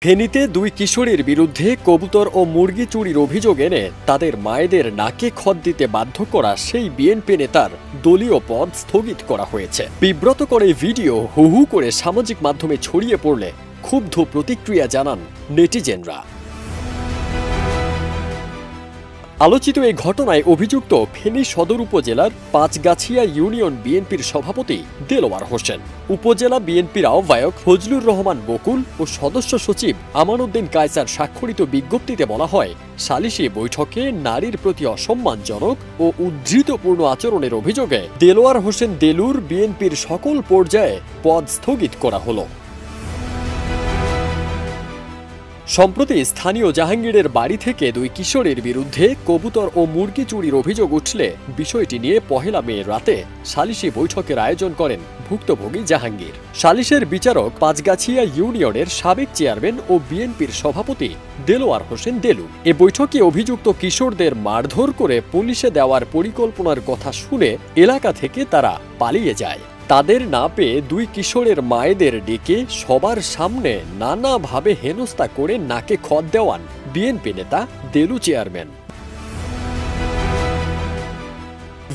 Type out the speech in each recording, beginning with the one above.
ফেনীতে দুই কিশোরীর বিরুদ্ধে কবুতর ও মুরগি চুরির অভিযোগ এনে তাদের মায়েদের নাকে খত দিতে বাধ্য করা সেই বিএনপি নেতার দলীয় পদ স্থগিত করা হয়েছে। বিব্রত করে ভিডিও হু হু করে সামাজিক মাধ্যমে ছড়িয়ে পড়লে ক্ষুব্ধ প্রতিক্রিয়া জানান নেটিজেনরা। আলোচিত এই ঘটনায় অভিযুক্ত ফেনী সদর উপজেলার পাঁচগাছিয়া ইউনিয়ন বিএনপির সভাপতি দেলোয়ার হোসেন, উপজেলা বিএনপির আহ্বায়ক ফজলুর রহমান বকুল ও সদস্য সচিব আমানউদ্দিন কায়সার স্বাক্ষরিত বিজ্ঞপ্তিতে বলা হয়, সালিশি বৈঠকে নারীর প্রতি অসম্মানজনক ও উদ্ধৃতপূর্ণ আচরণের অভিযোগে দেলোয়ার হোসেন দেলুর বিএনপির সকল পর্যায়ে পদ স্থগিত করা হলো। সম্প্রতি স্থানীয় জাহাঙ্গীরের বাড়ি থেকে দুই কিশোরের বিরুদ্ধে কবুতর ও মুরগি চুরির অভিযোগ উঠলে বিষয়টি নিয়ে ১ মে রাতে সালিশি বৈঠকের আয়োজন করেন ভুক্তভোগী জাহাঙ্গীর। সালিশের বিচারক পাঁচগাছিয়া ইউনিয়নের সাবেক চেয়ারম্যান ও বিএনপির সভাপতি দেলোয়ার হোসেন দেলু। এ বৈঠকে অভিযুক্ত কিশোরদের মারধর করে পুলিশে দেওয়ার পরিকল্পনার কথা শুনে এলাকা থেকে তারা পালিয়ে যায়। তাদের না পেয়ে দুই কিশোরের মায়েদের ডেকে সবার সামনে নানাভাবে হেনস্থা করে নাকে খত দেওয়ান বিএনপি নেতা দেলু চেয়ারম্যান।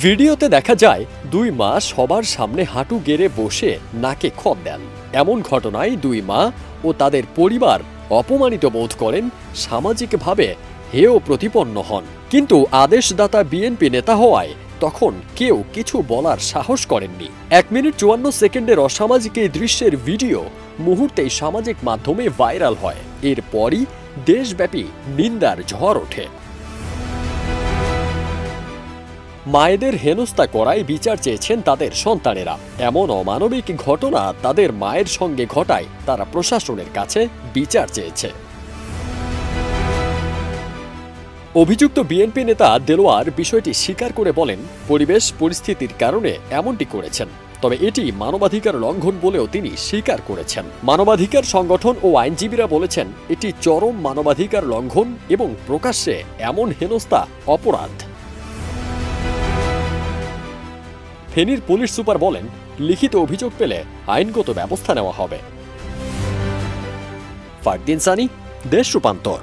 ভিডিওতে দেখা যায় দুই মা সবার সামনে হাঁটু গেড়ে বসে নাকে খত দেন। এমন ঘটনায় দুই মা ও তাদের পরিবার অপমানিত বোধ করেন, সামাজিকভাবে হেয় প্রতিপন্ন হন। কিন্তু আদেশদাতা বিএনপি নেতা হওয়ায় তখন কেউ কিছু বলার সাহস করেননি। ১ মিনিট ৫৪ সেকেন্ডের অসামাজিক এই দৃশ্যের ভিডিও মুহূর্তেই সামাজিক মাধ্যমে ভাইরাল হয়। এরপরই দেশব্যাপী নিন্দার ঝড় ওঠে। মায়েদের হেনস্থা করায় বিচার চেয়েছেন তাদের সন্তানেরা। এমন অমানবিক ঘটনা তাদের মায়ের সঙ্গে ঘটায় তারা প্রশাসনের কাছে বিচার চেয়েছে। অভিযুক্ত বিএনপি নেতা দেলোয়ার বিষয়টি স্বীকার করে বলেন, পরিবেশ পরিস্থিতির কারণে এমনটি করেছেন, তবে এটি মানবাধিকার লঙ্ঘন বলেও তিনি স্বীকার করেছেন। মানবাধিকার সংগঠন ও আইনজীবীরা বলেছেন, এটি চরম মানবাধিকার লঙ্ঘন এবং প্রকাশ্যে এমন হেনস্থা অপরাধ। ফেনীর পুলিশ সুপার বলেন, লিখিত অভিযোগ পেলে আইনগত ব্যবস্থা নেওয়া হবে। ফারদিন সানি, দেশ রূপান্তর।